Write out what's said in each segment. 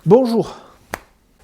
Bonjour.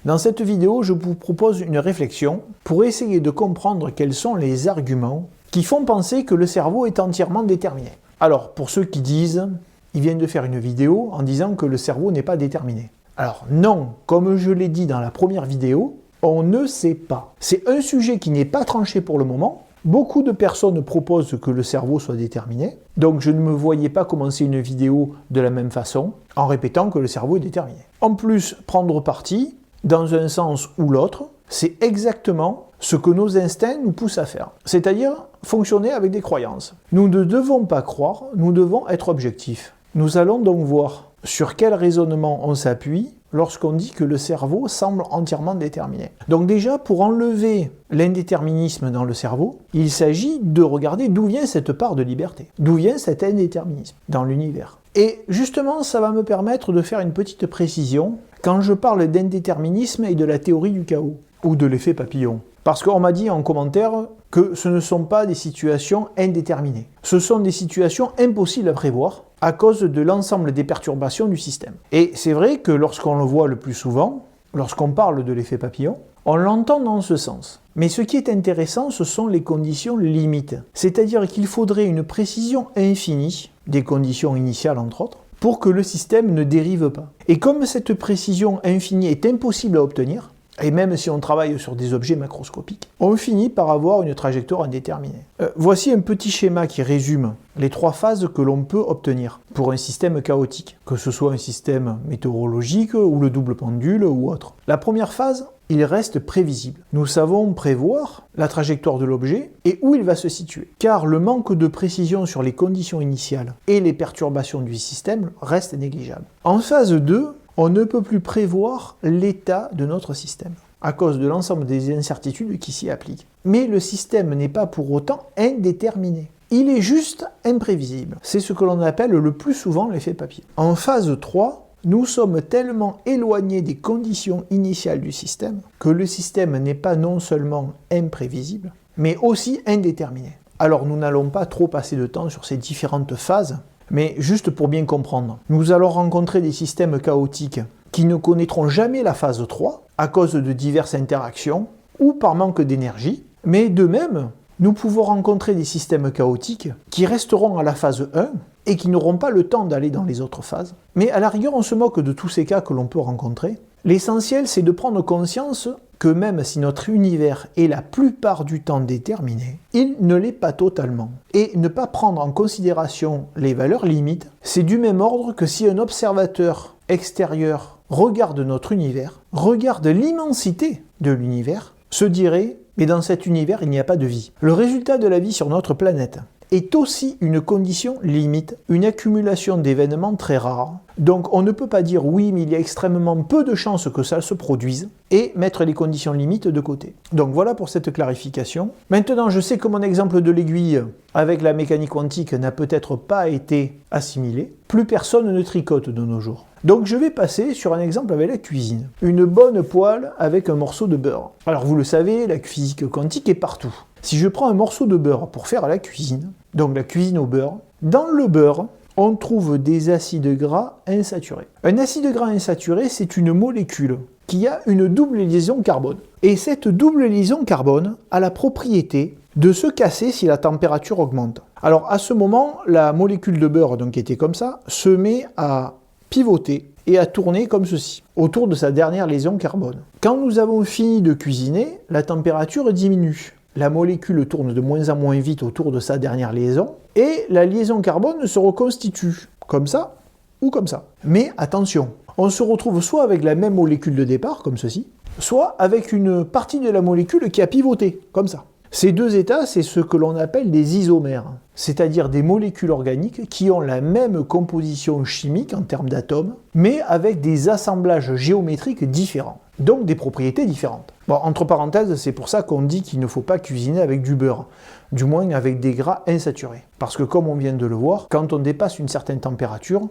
Dans cette vidéo, je vous propose une réflexion pour essayer de comprendre quels sont les arguments qui font penser que le cerveau est entièrement déterminé. Alors, pour ceux qui disent, ils viennent de faire une vidéo en disant que le cerveau n'est pas déterminé. Alors non, comme je l'ai dit dans la première vidéo, on ne sait pas. C'est un sujet qui n'est pas tranché pour le moment. Beaucoup de personnes proposent que le cerveau soit déterminé, donc je ne me voyais pas commencer une vidéo de la même façon, en répétant que le cerveau est déterminé. En plus, prendre parti, dans un sens ou l'autre, c'est exactement ce que nos instincts nous poussent à faire, c'est-à-dire fonctionner avec des croyances. Nous ne devons pas croire, nous devons être objectifs. Nous allons donc voir sur quel raisonnement on s'appuie lorsqu'on dit que le cerveau semble entièrement déterminé. Donc déjà, pour enlever l'indéterminisme dans le cerveau, il s'agit de regarder d'où vient cette part de liberté, d'où vient cet indéterminisme dans l'univers. Et justement, ça va me permettre de faire une petite précision quand je parle d'indéterminisme et de la théorie du chaos, ou de l'effet papillon. Parce qu'on m'a dit en commentaire que ce ne sont pas des situations indéterminées. Ce sont des situations impossibles à prévoir à cause de l'ensemble des perturbations du système. Et c'est vrai que lorsqu'on le voit le plus souvent, lorsqu'on parle de l'effet papillon, on l'entend dans ce sens. Mais ce qui est intéressant, ce sont les conditions limites. C'est-à-dire qu'il faudrait une précision infinie, des conditions initiales entre autres, pour que le système ne dérive pas. Et comme cette précision infinie est impossible à obtenir, et même si on travaille sur des objets macroscopiques, on finit par avoir une trajectoire indéterminée. Voici un petit schéma qui résume les 3 phases que l'on peut obtenir pour un système chaotique, que ce soit un système météorologique ou le double pendule ou autre. La première phase, il reste prévisible. Nous savons prévoir la trajectoire de l'objet et où il va se situer, car le manque de précision sur les conditions initiales et les perturbations du système reste négligeable. En phase 2, on ne peut plus prévoir l'état de notre système, à cause de l'ensemble des incertitudes qui s'y appliquent. Mais le système n'est pas pour autant indéterminé. Il est juste imprévisible. C'est ce que l'on appelle le plus souvent l'effet papillon. En phase 3, nous sommes tellement éloignés des conditions initiales du système que le système n'est pas non seulement imprévisible, mais aussi indéterminé. Alors nous n'allons pas trop passer de temps sur ces différentes phases, mais juste pour bien comprendre, nous allons rencontrer des systèmes chaotiques qui ne connaîtront jamais la phase 3 à cause de diverses interactions ou par manque d'énergie, mais de même, nous pouvons rencontrer des systèmes chaotiques qui resteront à la phase 1 et qui n'auront pas le temps d'aller dans les autres phases. Mais à la rigueur, on se moque de tous ces cas que l'on peut rencontrer. L'essentiel, c'est de prendre conscience que même si notre univers est la plupart du temps déterminé, il ne l'est pas totalement. Et ne pas prendre en considération les valeurs limites, c'est du même ordre que si un observateur extérieur regarde notre univers, regarde l'immensité de l'univers, se dirait « mais dans cet univers, il n'y a pas de vie ». Le résultat de la vie sur notre planète est aussi une condition limite, une accumulation d'événements très rares. Donc on ne peut pas dire oui, mais il y a extrêmement peu de chances que ça se produise, et mettre les conditions limites de côté. Donc voilà pour cette clarification. Maintenant, je sais que mon exemple de l'aiguille avec la mécanique quantique n'a peut-être pas été assimilé. Plus personne ne tricote de nos jours. Donc je vais passer sur un exemple avec la cuisine. Une bonne poêle avec un morceau de beurre. Alors vous le savez, la physique quantique est partout. Si je prends un morceau de beurre pour faire la cuisine, donc la cuisine au beurre, dans le beurre, on trouve des acides gras insaturés. Un acide gras insaturé, c'est une molécule qui a une double liaison carbone. Et cette double liaison carbone a la propriété de se casser si la température augmente. Alors à ce moment, la molécule de beurre, donc qui était comme ça, se met à pivoter et à tourner comme ceci, autour de sa dernière liaison carbone. Quand nous avons fini de cuisiner, la température diminue. La molécule tourne de moins en moins vite autour de sa dernière liaison, et la liaison carbone se reconstitue, comme ça ou comme ça. Mais attention, on se retrouve soit avec la même molécule de départ, comme ceci, soit avec une partie de la molécule qui a pivoté, comme ça. Ces deux états, c'est ce que l'on appelle des isomères, c'est-à-dire des molécules organiques qui ont la même composition chimique en termes d'atomes, mais avec des assemblages géométriques différents, donc des propriétés différentes. Bon, entre parenthèses, c'est pour ça qu'on dit qu'il ne faut pas cuisiner avec du beurre, du moins avec des gras insaturés. Parce que comme on vient de le voir, quand on dépasse une certaine température,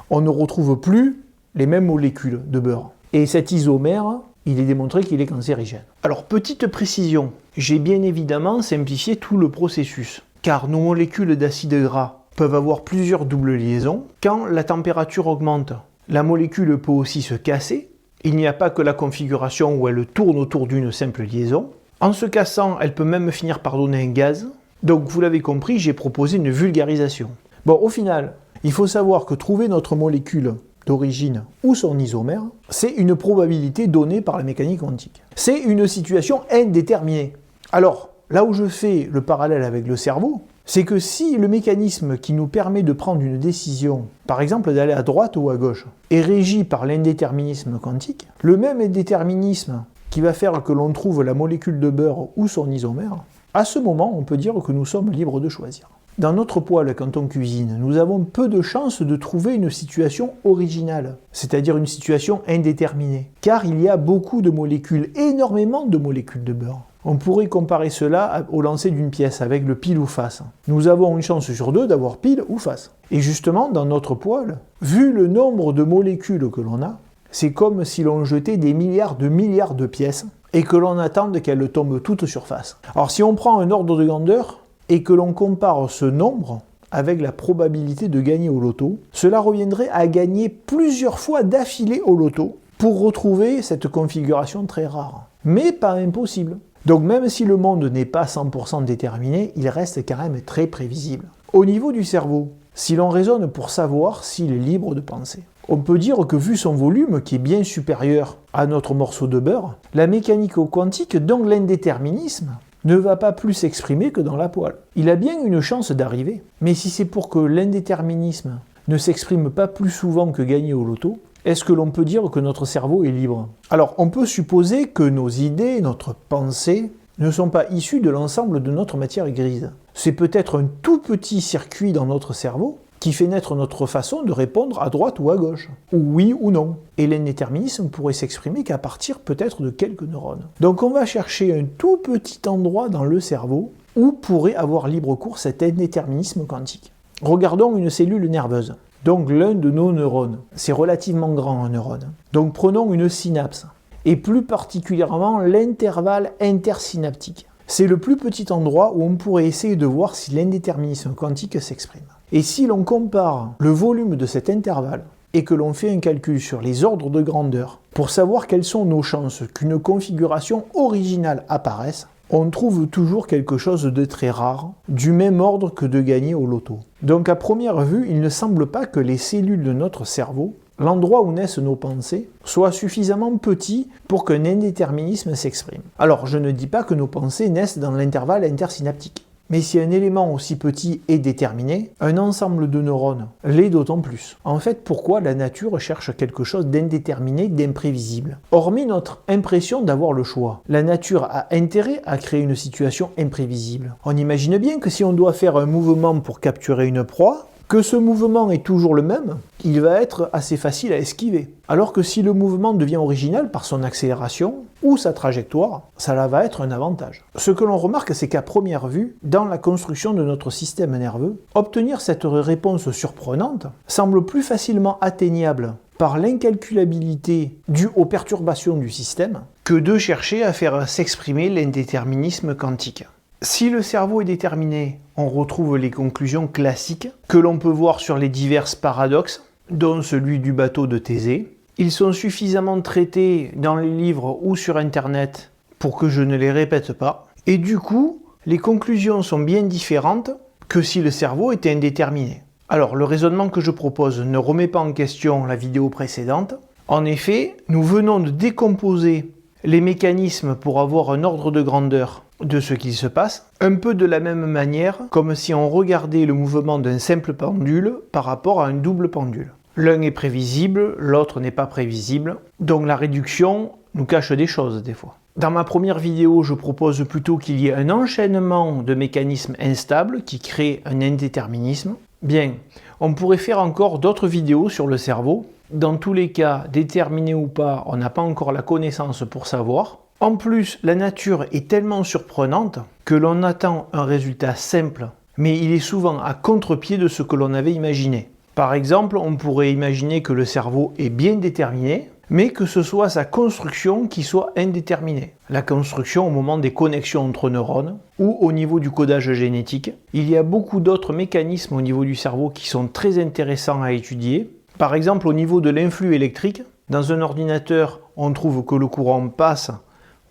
on ne retrouve plus les mêmes molécules de beurre. Et cet isomère, il est démontré qu'il est cancérigène. Alors, petite précision, j'ai bien évidemment simplifié tout le processus, car nos molécules d'acide gras peuvent avoir plusieurs doubles liaisons. Quand la température augmente, la molécule peut aussi se casser, Il n'y a pas que la configuration où elle tourne autour d'une simple liaison. En se cassant, elle peut même finir par donner un gaz. Donc vous l'avez compris, j'ai proposé une vulgarisation. Bon, au final, il faut savoir que trouver notre molécule d'origine ou son isomère, c'est une probabilité donnée par la mécanique quantique. C'est une situation indéterminée. Alors, là où je fais le parallèle avec le cerveau, c'est que si le mécanisme qui nous permet de prendre une décision, par exemple d'aller à droite ou à gauche, est régi par l'indéterminisme quantique, le même indéterminisme qui va faire que l'on trouve la molécule de beurre ou son isomère, à ce moment, on peut dire que nous sommes libres de choisir. Dans notre poêle, quand on cuisine, nous avons peu de chances de trouver une situation originale, c'est-à-dire une situation indéterminée, car il y a beaucoup de molécules, énormément de molécules de beurre. On pourrait comparer cela au lancer d'une pièce avec le pile ou face. Nous avons une chance sur deux d'avoir pile ou face. Et justement, dans notre poêle, vu le nombre de molécules que l'on a, c'est comme si l'on jetait des milliards de pièces et que l'on attende qu'elles tombent toutes sur face. Alors si on prend un ordre de grandeur et que l'on compare ce nombre avec la probabilité de gagner au loto, cela reviendrait à gagner plusieurs fois d'affilée au loto pour retrouver cette configuration très rare. Mais pas impossible. Donc même si le monde n'est pas 100% déterminé, il reste quand même très prévisible. Au niveau du cerveau, si l'on raisonne pour savoir s'il est libre de penser, on peut dire que vu son volume, qui est bien supérieur à notre morceau de beurre, la mécanique quantique, donc l'indéterminisme, ne va pas plus s'exprimer que dans la poêle. Il a bien une chance d'arriver, mais si c'est pour que l'indéterminisme ne s'exprime pas plus souvent que gagner au loto, est-ce que l'on peut dire que notre cerveau est libre? Alors, on peut supposer que nos idées, notre pensée, ne sont pas issues de l'ensemble de notre matière grise. C'est peut-être un tout petit circuit dans notre cerveau qui fait naître notre façon de répondre à droite ou à gauche, ou oui ou non. Et l'indéterminisme pourrait s'exprimer qu'à partir peut-être de quelques neurones. Donc on va chercher un tout petit endroit dans le cerveau où pourrait avoir libre cours cet indéterminisme quantique. Regardons une cellule nerveuse, donc l'un de nos neurones. C'est relativement grand un neurone. Donc prenons une synapse, et plus particulièrement l'intervalle intersynaptique. C'est le plus petit endroit où on pourrait essayer de voir si l'indéterminisme quantique s'exprime. Et si l'on compare le volume de cet intervalle et que l'on fait un calcul sur les ordres de grandeur pour savoir quelles sont nos chances qu'une configuration originale apparaisse, on trouve toujours quelque chose de très rare, du même ordre que de gagner au loto. Donc à première vue, il ne semble pas que les cellules de notre cerveau, l'endroit où naissent nos pensées, soit suffisamment petit pour qu'un indéterminisme s'exprime. Alors je ne dis pas que nos pensées naissent dans l'intervalle intersynaptique. Mais si un élément aussi petit est déterminé, un ensemble de neurones l'est d'autant plus. En fait, pourquoi la nature cherche quelque chose d'indéterminé, d'imprévisible? Hormis notre impression d'avoir le choix, la nature a intérêt à créer une situation imprévisible. On imagine bien que si on doit faire un mouvement pour capturer une proie, que ce mouvement est toujours le même, il va être assez facile à esquiver. Alors que si le mouvement devient original par son accélération ou sa trajectoire, ça va être un avantage. Ce que l'on remarque, c'est qu'à première vue, dans la construction de notre système nerveux, obtenir cette réponse surprenante semble plus facilement atteignable par l'incalculabilité due aux perturbations du système que de chercher à faire s'exprimer l'indéterminisme quantique. Si le cerveau est déterminé, on retrouve les conclusions classiques que l'on peut voir sur les divers paradoxes, dont celui du bateau de Thésée. Ils sont suffisamment traités dans les livres ou sur Internet pour que je ne les répète pas. Et du coup, les conclusions sont bien différentes que si le cerveau était indéterminé. Alors, le raisonnement que je propose ne remet pas en question la vidéo précédente. En effet, nous venons de décomposer les mécanismes pour avoir un ordre de grandeur de ce qu'il se passe, un peu de la même manière comme si on regardait le mouvement d'un simple pendule par rapport à un double pendule. L'un est prévisible, l'autre n'est pas prévisible, donc la réduction nous cache des choses des fois. Dans ma première vidéo, je propose plutôt qu'il y ait un enchaînement de mécanismes instables qui créent un indéterminisme. Bien, on pourrait faire encore d'autres vidéos sur le cerveau. Dans tous les cas, déterminé ou pas, on n'a pas encore la connaissance pour savoir. En plus, la nature est tellement surprenante que l'on attend un résultat simple, mais il est souvent à contre-pied de ce que l'on avait imaginé. Par exemple, on pourrait imaginer que le cerveau est bien déterminé, mais que ce soit sa construction qui soit indéterminée. La construction au moment des connexions entre neurones ou au niveau du codage génétique. Il y a beaucoup d'autres mécanismes au niveau du cerveau qui sont très intéressants à étudier. Par exemple, au niveau de l'influx électrique, Dans un ordinateur, on trouve que le courant passe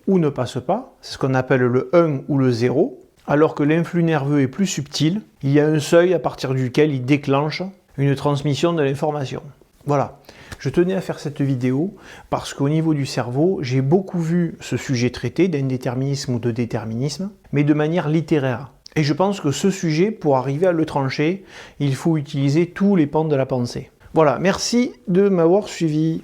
ou ne passe pas, c'est ce qu'on appelle le 1 ou le 0, alors que l'influx nerveux est plus subtil, il y a un seuil à partir duquel il déclenche une transmission de l'information. Voilà, je tenais à faire cette vidéo parce qu'au niveau du cerveau, j'ai beaucoup vu ce sujet traité d'indéterminisme ou de déterminisme, mais de manière littéraire. Et je pense que ce sujet, pour arriver à le trancher, il faut utiliser tous les pans de la pensée. Voilà, merci de m'avoir suivi.